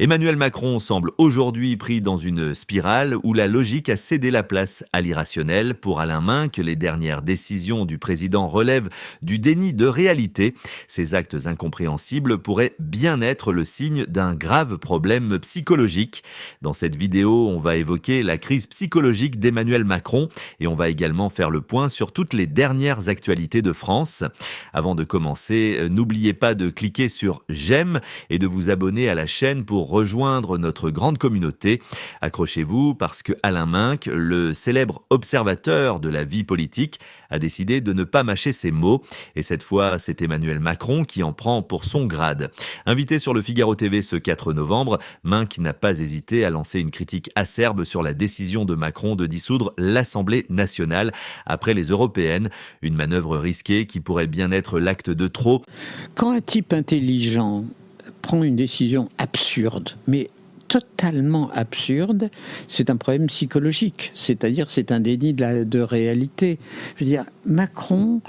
Emmanuel Macron semble aujourd'hui pris dans une spirale où la logique a cédé la place à l'irrationnel. Pour Alain Minc, les dernières décisions du président relèvent du déni de réalité. Ces actes incompréhensibles pourraient bien être le signe d'un grave problème psychologique. Dans cette vidéo, on va évoquer la crise psychologique d'Emmanuel Macron et on va également faire le point sur toutes les dernières actualités de France. Avant de commencer, n'oubliez pas de cliquer sur j'aime et de vous abonner à la chaîne pour rejoindre notre grande communauté. Accrochez-vous parce que Alain Minc, le célèbre observateur de la vie politique, a décidé de ne pas mâcher ses mots. Et cette fois, c'est Emmanuel Macron qui en prend pour son grade. Invité sur le Figaro TV ce 4 novembre, Minc n'a pas hésité à lancer une critique acerbe sur la décision de Macron de dissoudre l'Assemblée nationale après les européennes. Une manœuvre risquée qui pourrait bien être l'acte de trop. Quand un type intelligent prend une décision absurde, mais totalement absurde, c'est un problème psychologique, c'est-à-dire c'est un déni de réalité. Je veux dire, Macron,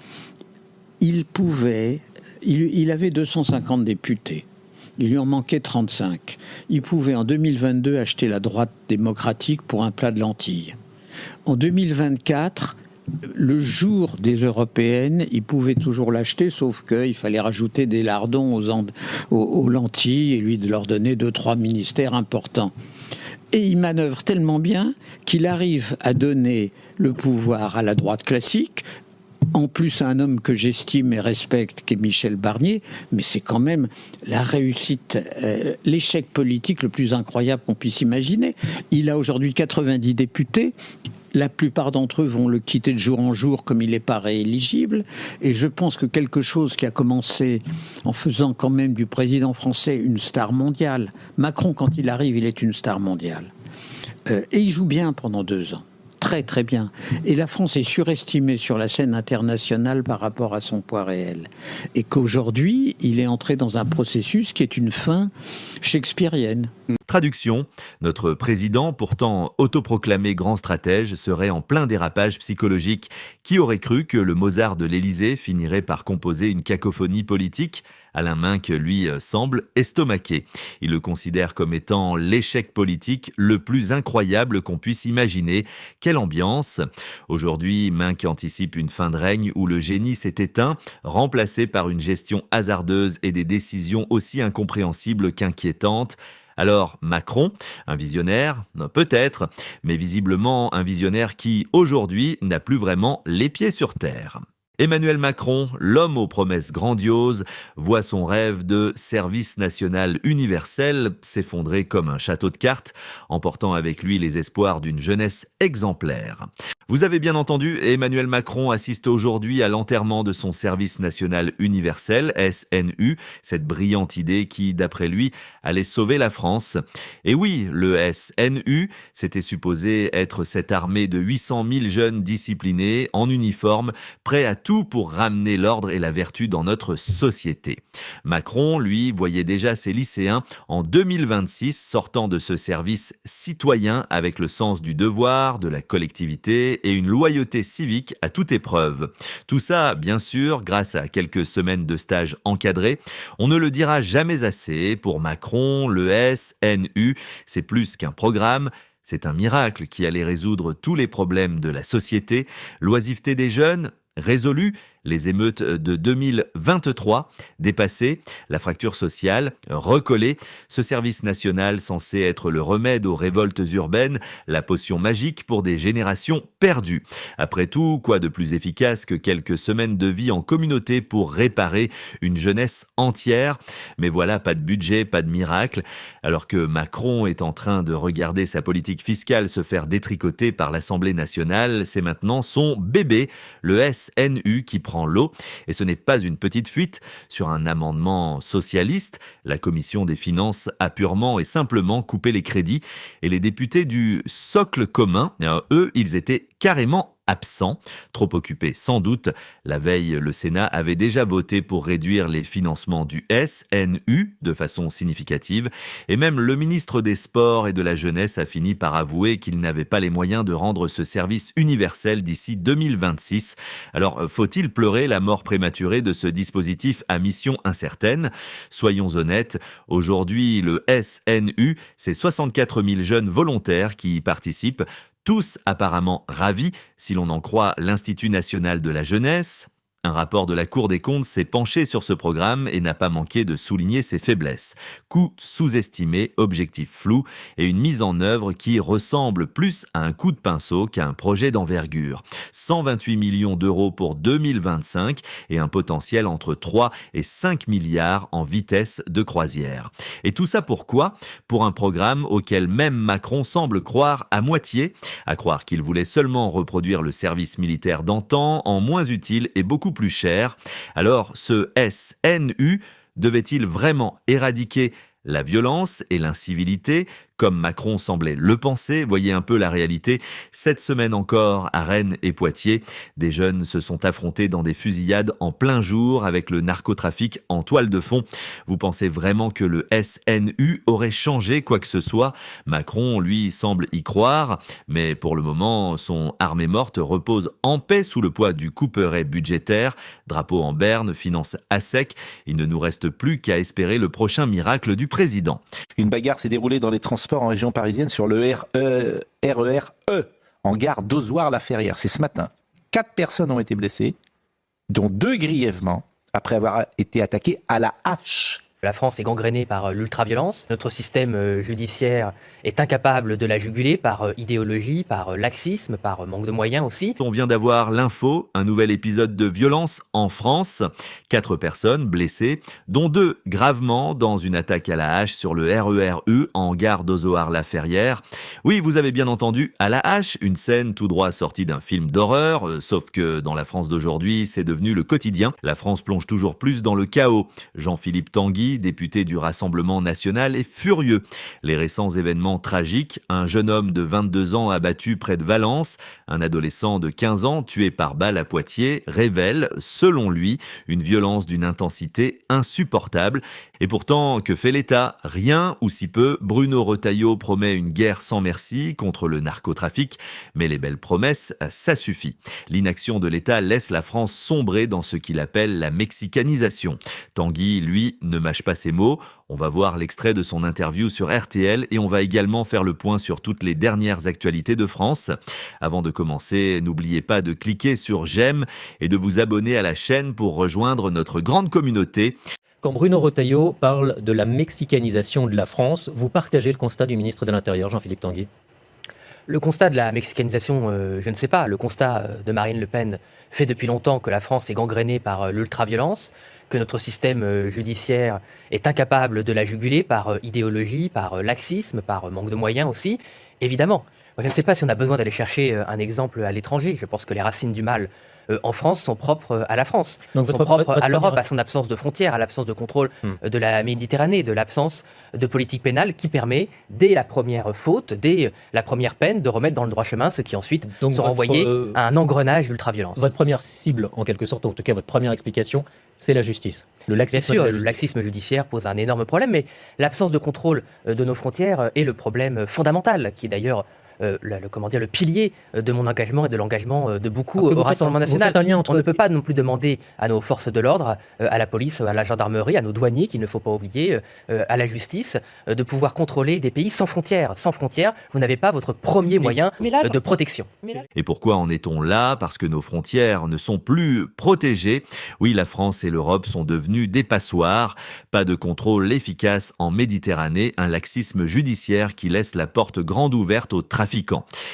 il avait 250 députés. Il lui en manquait 35. Il pouvait en 2022 acheter la droite démocratique pour un plat de lentilles. En 2024, le jour des européennes, il pouvait toujours l'acheter, sauf qu'il fallait rajouter des lardons aux lentilles et lui de leur donner 2-3 ministères importants. Et il manœuvre tellement bien qu'il arrive à donner le pouvoir à la droite classique, en plus à un homme que j'estime et respecte, qui est Michel Barnier, mais c'est quand même la réussite, l'échec politique le plus incroyable qu'on puisse imaginer. Il a aujourd'hui 90 députés. La plupart d'entre eux vont le quitter de jour en jour comme il n'est pas rééligible. Et je pense que quelque chose qui a commencé en faisant quand même du président français une star mondiale. Macron, quand il arrive, il est une star mondiale. Et il joue bien pendant 2 ans. Très très bien. Et la France est surestimée sur la scène internationale par rapport à son poids réel. Et qu'aujourd'hui, il est entré dans un processus qui est une fin shakespearienne. Traduction, notre président, pourtant autoproclamé grand stratège, serait en plein dérapage psychologique. Qui aurait cru que le Mozart de l'Élysée finirait par composer une cacophonie politique ? Alain Minc, lui, semble estomaqué. Il le considère comme étant l'échec politique le plus incroyable qu'on puisse imaginer. Quelle ambiance ! Aujourd'hui, Minc anticipe une fin de règne où le génie s'est éteint, remplacé par une gestion hasardeuse et des décisions aussi incompréhensibles qu'inquiétantes. Alors, Macron, un visionnaire? Peut-être, mais visiblement un visionnaire qui, aujourd'hui, n'a plus vraiment les pieds sur terre. Emmanuel Macron, l'homme aux promesses grandioses, voit son rêve de service national universel s'effondrer comme un château de cartes, emportant avec lui les espoirs d'une jeunesse exemplaire. Vous avez bien entendu, Emmanuel Macron assiste aujourd'hui à l'enterrement de son service national universel, SNU, cette brillante idée qui, d'après lui, allait sauver la France. Et oui, le SNU, c'était supposé être cette armée de 800 000 jeunes disciplinés, en uniforme, prêts à tout pour ramener l'ordre et la vertu dans notre société. Macron, lui, voyait déjà ses lycéens en 2026 sortant de ce service citoyen avec le sens du devoir, de la collectivité et une loyauté civique à toute épreuve. Tout ça, bien sûr, grâce à quelques semaines de stage encadrés. On ne le dira jamais assez, pour Macron, le SNU, c'est plus qu'un programme. C'est un miracle qui allait résoudre tous les problèmes de la société. L'oisiveté des jeunes, résolue. Les émeutes de 2023 dépassées, la fracture sociale recollée, ce service national censé être le remède aux révoltes urbaines, la potion magique pour des générations perdues. Après tout, quoi de plus efficace que quelques semaines de vie en communauté pour réparer une jeunesse entière? Mais voilà, pas de budget, pas de miracle. Alors que Macron est en train de regarder sa politique fiscale se faire détricoter par l'Assemblée nationale, c'est maintenant son bébé, le SNU, qui prend l'eau. Et ce n'est pas une petite fuite. Sur un amendement socialiste, la commission des finances a purement et simplement coupé les crédits. Et les députés du socle commun, eux, ils étaient carrément absent, trop occupé sans doute. La veille, le Sénat avait déjà voté pour réduire les financements du SNU de façon significative, et même le ministre des Sports et de la Jeunesse a fini par avouer qu'il n'avait pas les moyens de rendre ce service universel d'ici 2026. Alors, faut-il pleurer la mort prématurée de ce dispositif à mission incertaine ? Soyons honnêtes, aujourd'hui, le SNU, c'est 64 000 jeunes volontaires qui y participent, tous apparemment ravis, si l'on en croit l'Institut national de la jeunesse. Un rapport de la Cour des comptes s'est penché sur ce programme et n'a pas manqué de souligner ses faiblesses. Coûts sous-estimés, objectifs flous et une mise en œuvre qui ressemble plus à un coup de pinceau qu'à un projet d'envergure. 128 millions d'euros pour 2025 et un potentiel entre 3 et 5 milliards en vitesse de croisière. Et tout ça pourquoi ? Pour un programme auquel même Macron semble croire à moitié, à croire qu'il voulait seulement reproduire le service militaire d'antan en moins utile et beaucoup plus cher. Alors, ce SNU devait-il vraiment éradiquer la violence et l'incivilité, comme Macron semblait le penser? Voyez un peu la réalité. Cette semaine encore, à Rennes et Poitiers, des jeunes se sont affrontés dans des fusillades en plein jour avec le narcotrafic en toile de fond. Vous pensez vraiment que le SNU aurait changé quoi que ce soit? Macron, lui, semble y croire, mais pour le moment, son armée morte repose en paix sous le poids du couperet budgétaire. Drapeau en berne, finances à sec. Il ne nous reste plus qu'à espérer le prochain miracle du président. Une bagarre s'est déroulée dans les transports en région parisienne sur le RER E, en gare d'Ozoir-la-Ferrière. C'est ce matin. 4 personnes ont été blessées, dont 2 grièvement, après avoir été attaquées à la hache. La France est gangrénée par l'ultraviolence. Notre système judiciaire est incapable de la juguler par idéologie, par laxisme, par manque de moyens aussi. On vient d'avoir l'info, un nouvel épisode de violence en France. 4 personnes blessées, dont 2 gravement dans une attaque à la hache sur le RER E en gare d'Ozoir-la-Ferrière. Oui, vous avez bien entendu, à la hache, une scène tout droit sortie d'un film d'horreur, sauf que dans la France d'aujourd'hui, c'est devenu le quotidien. La France plonge toujours plus dans le chaos. Jean-Philippe Tanguy, député du Rassemblement national, est furieux. Les récents événements tragiques, un jeune homme de 22 ans abattu près de Valence, un adolescent de 15 ans tué par balle à Poitiers, révèlent, selon lui, une violence d'une intensité insupportable. Et pourtant, que fait l'État? Rien ou si peu. Bruno Retailleau promet une guerre sans merci contre le narcotrafic, mais les belles promesses, ça suffit. L'inaction de l'État laisse la France sombrer dans ce qu'il appelle la mexicanisation. Tanguy, lui, ne mâche pas ses mots. On va voir l'extrait de son interview sur RTL et on va également faire le point sur toutes les dernières actualités de France. Avant de commencer, n'oubliez pas de cliquer sur j'aime et de vous abonner à la chaîne pour rejoindre notre grande communauté. Quand Bruno Retailleau parle de la mexicanisation de la France, vous partagez le constat du ministre de l'Intérieur, Jean-Philippe Tanguy? Le constat de la mexicanisation, je ne sais pas. Le constat de Marine Le Pen fait depuis longtemps que la France est gangrénée par l'ultraviolence, que notre système judiciaire est incapable de la juguler par idéologie, par laxisme, par manque de moyens aussi. Évidemment, moi, je ne sais pas si on a besoin d'aller chercher un exemple à l'étranger. Je pense que les racines du mal en France sont propres à la France, Donc sont propres à l'Europe, à son absence de frontières, à l'absence de contrôle de la Méditerranée, de l'absence de politique pénale qui permet, dès la première faute, dès la première peine, de remettre dans le droit chemin ceux qui ensuite sont renvoyés à un engrenage d'ultraviolence. Votre première cible, en quelque sorte, en tout cas votre première explication, c'est la justice. Le laxisme. Bien sûr, le laxisme judiciaire pose un énorme problème, mais l'absence de contrôle de nos frontières est le problème fondamental, qui est d'ailleurs le pilier de mon engagement et de l'engagement de beaucoup au Rassemblement national. On ne peut pas non plus demander à nos forces de l'ordre, à la police, à la gendarmerie, à nos douaniers, qu'il ne faut pas oublier, à la justice, de pouvoir contrôler des pays sans frontières. Sans frontières, vous n'avez pas votre premier moyen de protection. Et pourquoi en est-on là? Parce que nos frontières ne sont plus protégées. Oui, la France et l'Europe sont devenues des passoires. Pas de contrôle efficace en Méditerranée, un laxisme judiciaire qui laisse la porte grande ouverte aux trafiquants.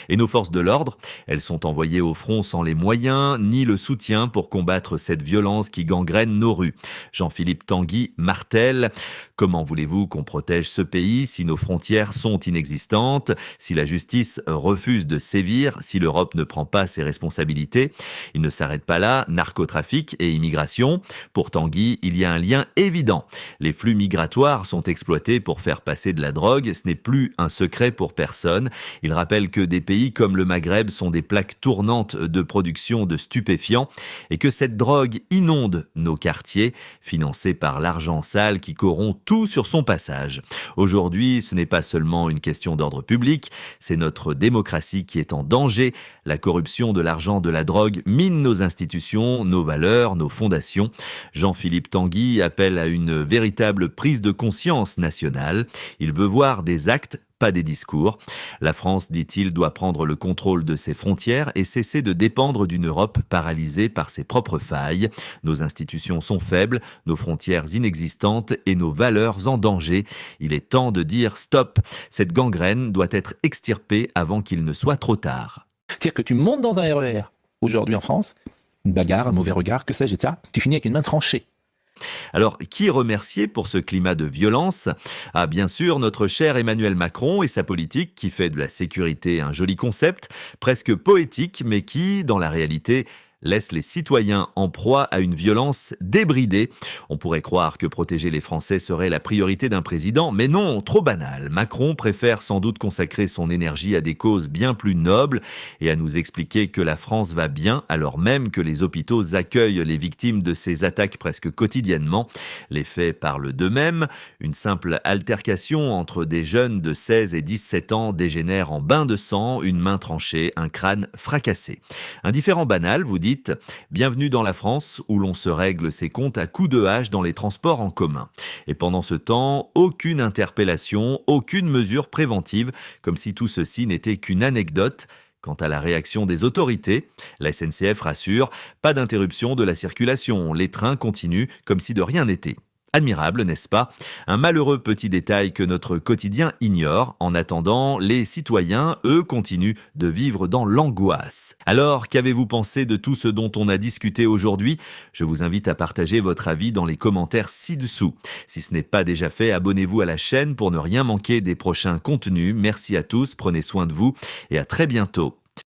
Et nos forces de l'ordre, elles sont envoyées au front sans les moyens ni le soutien pour combattre cette violence qui gangrène nos rues. Jean-Philippe Tanguy martèle: Comment voulez-vous qu'on protège ce pays si nos frontières sont inexistantes, si la justice refuse de sévir, si l'Europe ne prend pas ses responsabilités? Il ne s'arrête pas là, narcotrafic et immigration. Pour Tanguy, il y a un lien évident. Les flux migratoires sont exploités pour faire passer de la drogue, ce n'est plus un secret pour personne. Il rappelle que des pays comme le Maghreb sont des plaques tournantes de production de stupéfiants et que cette drogue inonde nos quartiers, financée par l'argent sale qui corrompt tout sur son passage. Aujourd'hui, ce n'est pas seulement une question d'ordre public, c'est notre démocratie qui est en danger. La corruption de l'argent de la drogue mine nos institutions, nos valeurs, nos fondations. Jean-Philippe Tanguy appelle à une véritable prise de conscience nationale. Il veut voir des actes, pas des discours. La France, dit-il, doit prendre le contrôle de ses frontières et cesser de dépendre d'une Europe paralysée par ses propres failles. Nos institutions sont faibles, nos frontières inexistantes et nos valeurs en danger. Il est temps de dire stop. Cette gangrène doit être extirpée avant qu'il ne soit trop tard. C'est-à-dire que tu montes dans un RER, aujourd'hui en France, une bagarre, un mauvais regard, que sais-je, etc., tu finis avec une main tranchée. Alors, qui remercier pour ce climat de violence? Ah, bien sûr, notre cher Emmanuel Macron et sa politique qui fait de la sécurité un joli concept, presque poétique, mais qui, dans la réalité, laisse les citoyens en proie à une violence débridée. On pourrait croire que protéger les Français serait la priorité d'un président, mais non, trop banal. Macron préfère sans doute consacrer son énergie à des causes bien plus nobles et à nous expliquer que la France va bien alors même que les hôpitaux accueillent les victimes de ces attaques presque quotidiennement. Les faits parlent d'eux-mêmes. Une simple altercation entre des jeunes de 16 et 17 ans dégénère en bain de sang, une main tranchée, un crâne fracassé. Un différend banal, vous dites, bienvenue dans la France où l'on se règle ses comptes à coups de hache dans les transports en commun. Et pendant ce temps, aucune interpellation, aucune mesure préventive, comme si tout ceci n'était qu'une anecdote. Quant à la réaction des autorités, la SNCF rassure, pas d'interruption de la circulation, les trains continuent comme si de rien n'était. Admirable, n'est-ce pas? Un malheureux petit détail que notre quotidien ignore. En attendant, les citoyens, eux, continuent de vivre dans l'angoisse. Alors, qu'avez-vous pensé de tout ce dont on a discuté aujourd'hui? Je vous invite à partager votre avis dans les commentaires ci-dessous. Si ce n'est pas déjà fait, abonnez-vous à la chaîne pour ne rien manquer des prochains contenus. Merci à tous, prenez soin de vous et à très bientôt.